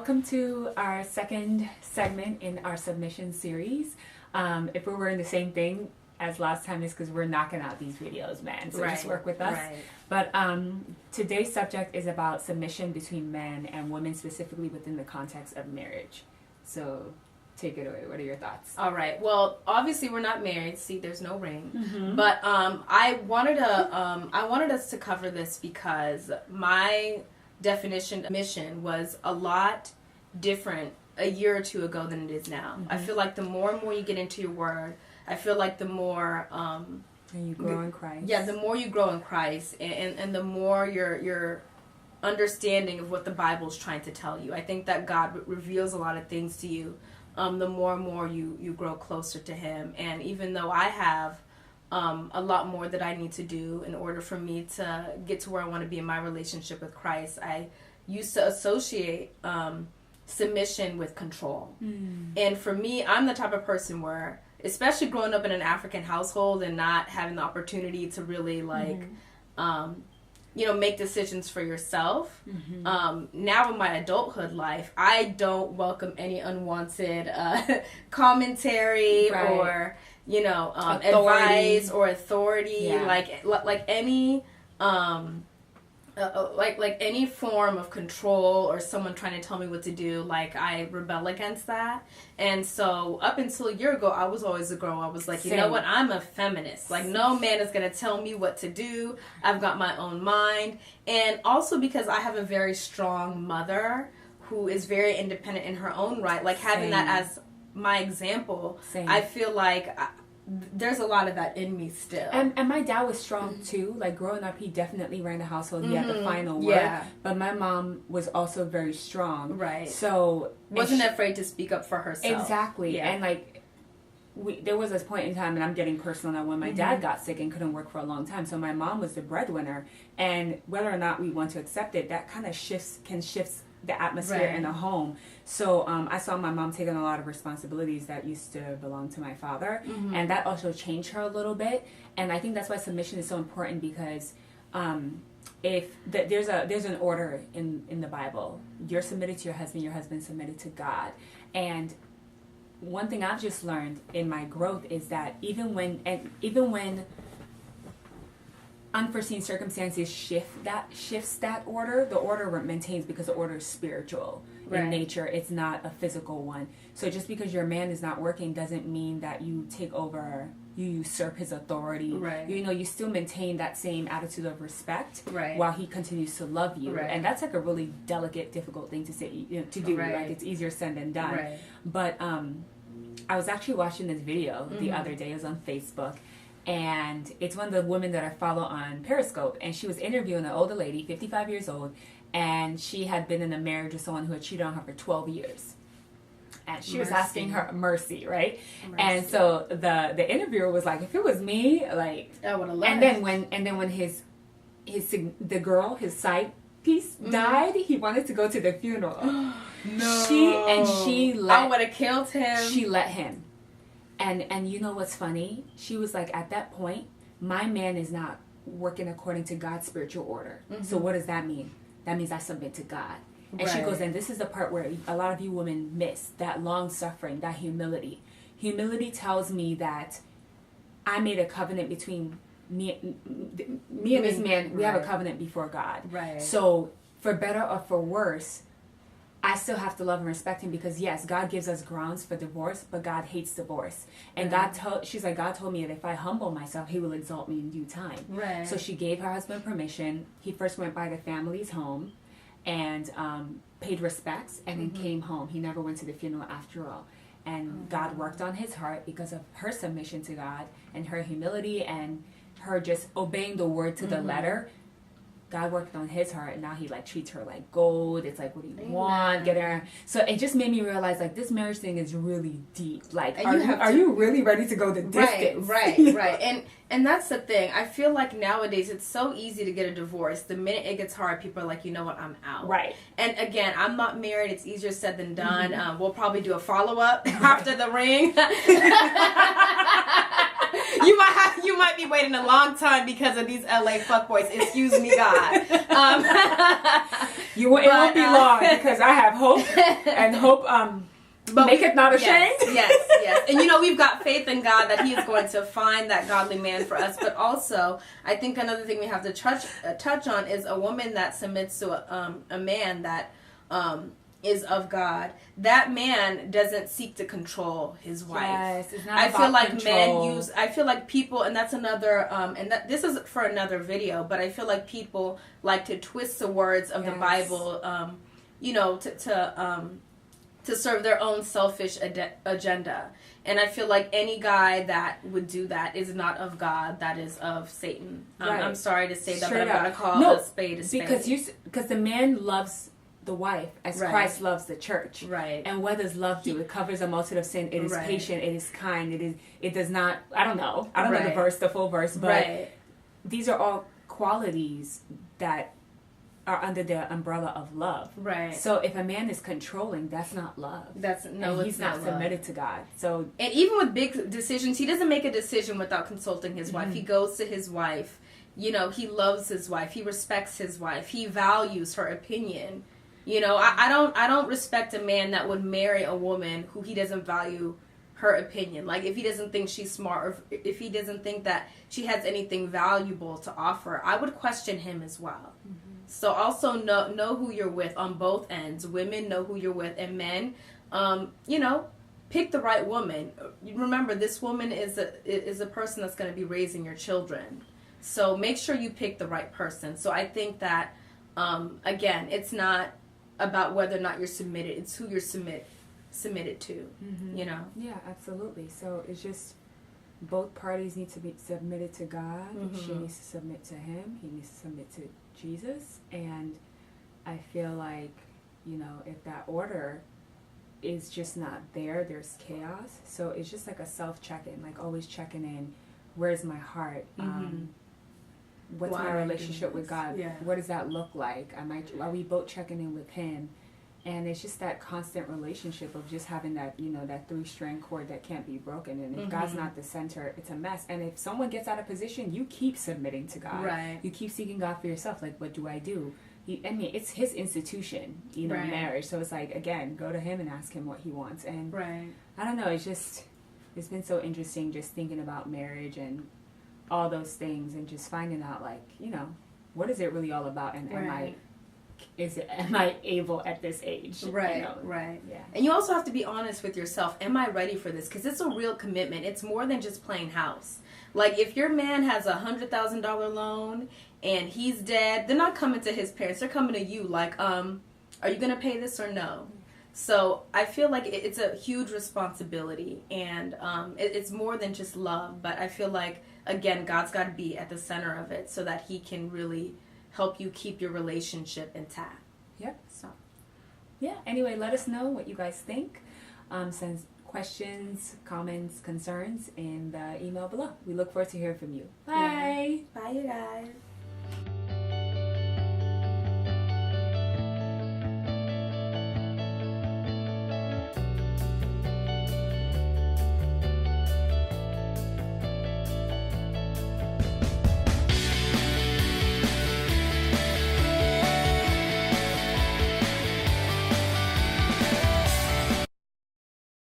welcome to our second segment in our submission series. If we're wearing the same thing as last time, it's because we're knocking out these videos, man. So just work with us. Right. But today's subject is about submission between men and women, specifically within the context of marriage. So take it away. What are your thoughts? All right. Well, obviously we're not married. See, there's no ring. Mm-hmm. But I wanted us to cover this because my definition of mission was a lot different a year or two ago than it is now. Mm-hmm. I feel like the more and more you get into your word, I feel like the more and you grow in Christ. Yeah, the more you grow in Christ, and the more your understanding of what the Bible's trying to tell you. I think that God reveals a lot of things to you. The more and more you grow closer to Him. And even though I have a lot more that I need to do in order for me to get to where I want to be in my relationship with Christ, I used to associate submission with control. And for me, I'm the type of person where, especially growing up in an African household and not having the opportunity to really make decisions for yourself. Now in my adulthood life, I don't welcome any unwanted commentary or advice or authority, like any like any form of control or someone trying to tell me what to do. Like, I rebel against that. And so up until a year ago, I was always a girl. I was like, you know what? I'm a feminist. Like, no man is going to tell me what to do. I've got my own mind. And also because I have a very strong mother who is very independent in her own right. Like, having that as my example, I feel like there's a lot of that in me still. And my dad was strong too. Like, growing up, he definitely ran the household. He had the final word. But my mom was also very strong. Right. So wasn't afraid to speak up for herself. Exactly. Yeah. And like, there was this point in time, and I'm getting personal now, when my dad got sick and couldn't work for a long time. So my mom was the breadwinner, and whether or not we want to accept it, that kind of can shift the atmosphere in the home. So I saw my mom taking a lot of responsibilities that used to belong to my father, and that also changed her a little bit. And I think that's why submission is so important, because there's an order in the Bible. You're submitted to your husband submitted to God. And one thing I've just learned in my growth is that even when unforeseen circumstances shifts that order, the order maintains, because the order is spiritual in nature. It's not a physical one. So just because your man is not working doesn't mean that you take over, you usurp his authority. You still maintain that same attitude of respect while he continues to love you. And that's like a really delicate, difficult thing to say, to do. Like, it's easier said than done. But I was actually watching this video the other day. It was on Facebook. And it's one of the women that I follow on Periscope. And she was interviewing an older lady, 55 years old. And she had been in a marriage with someone who had cheated on her for 12 years. And she was asking her, right? And so the interviewer was like, if it was me, like, I would have left. And then when his side piece died, he wanted to go to the funeral. No. I would have killed him. She let him. And you know what's funny? She was like, at that point, my man is not working according to God's spiritual order. So what does that mean? That means I submit to God. And she goes, and this is the part where a lot of you women miss, that long suffering, that humility. Humility tells me that I made a covenant between me and this man. We have a covenant before God. So for better or for worse, I still have to love and respect him, because yes, God gives us grounds for divorce, but God hates divorce. And she's like, God told me that if I humble myself, he will exalt me in due time. So she gave her husband permission. He first went by the family's home and paid respects, and then came home. He never went to the funeral after all. And God worked on his heart because of her submission to God and her humility and her just obeying the word to the letter. God worked on his heart, and now he like treats her like gold. It's like, what do you want? Get her. So it just made me realize, like, this marriage thing is really deep. Like, are you really ready to go the distance? Right. And that's the thing. I feel like nowadays it's so easy to get a divorce. The minute it gets hard, people are like, you know what, I'm out. And again, I'm not married. It's easier said than done. We'll probably do a follow-up after the ring. You might be waiting a long time because of these LA fuckboys. Excuse me, God. It won't be long because I have hope, and hope but make it not ashamed. Yes. And we've got faith in God that He is going to find that godly man for us. But also, I think another thing we have to touch on is a woman that submits to a man that is of God. That man doesn't seek to control his wife. Yes, it's not I about feel like control. I feel like people, and that's another, this is for another video, but I feel like people like to twist the words of the Bible, to serve their own selfish agenda. And I feel like any guy that would do that is not of God, that is of Satan. Right. I'm sorry to say that, Straight but I'm going to call a spade a spade. Because the man loves the wife as Christ loves the church. Right. And what does love do? It covers a multitude of sin. It is patient. It is kind. It does not, I don't know the full verse, but these are all qualities that are under the umbrella of love. Right. So if a man is controlling, that's not love. He's not submitted to God. So, and even with big decisions, he doesn't make a decision without consulting his wife. He goes to his wife. He loves his wife. He respects his wife. He values her opinion. I don't respect a man that would marry a woman who he doesn't value her opinion. Like, if he doesn't think she's smart, or if he doesn't think that she has anything valuable to offer, I would question him as well. So also know who you're with on both ends. Women, know who you're with, and men, pick the right woman. Remember, this woman is a person that's going to be raising your children. So make sure you pick the right person. So I think that, again, it's not about whether or not you're submitted. It's who you're submitted to, Yeah, absolutely. So it's just both parties need to be submitted to God. She needs to submit to Him. He needs to submit to Jesus. And I feel like, if that order is just not there, there's chaos. So it's just like a self-check-in, like always checking in. Where's my heart? What's my relationship with God? Yeah. What does that look like? Are we both checking in with Him? And it's just that constant relationship of just having that, that 3-strand cord that can't be broken. And if God's not the center, it's a mess. And if someone gets out of position, you keep submitting to God. Right. You keep seeking God for yourself. Like, what do I do? It's His institution, marriage. So it's like, again, go to Him and ask Him what He wants. And I don't know, it's been so interesting just thinking about marriage and all those things and just finding out, like, what is it really all about? And am I able at this age? Right. Yeah. And you also have to be honest with yourself. Am I ready for this? Because it's a real commitment. It's more than just playing house. Like, if your man has a $100,000 loan and he's dead, they're not coming to his parents. They're coming to you like, are you going to pay this or no? So I feel like it's a huge responsibility, and it's more than just love. But I feel like, again, God's got to be at the center of it so that He can really help you keep your relationship intact. Yep. So, yeah. Anyway, let us know what you guys think. Send questions, comments, concerns in the email below. We look forward to hearing from you. Bye. Yeah. Bye, you guys.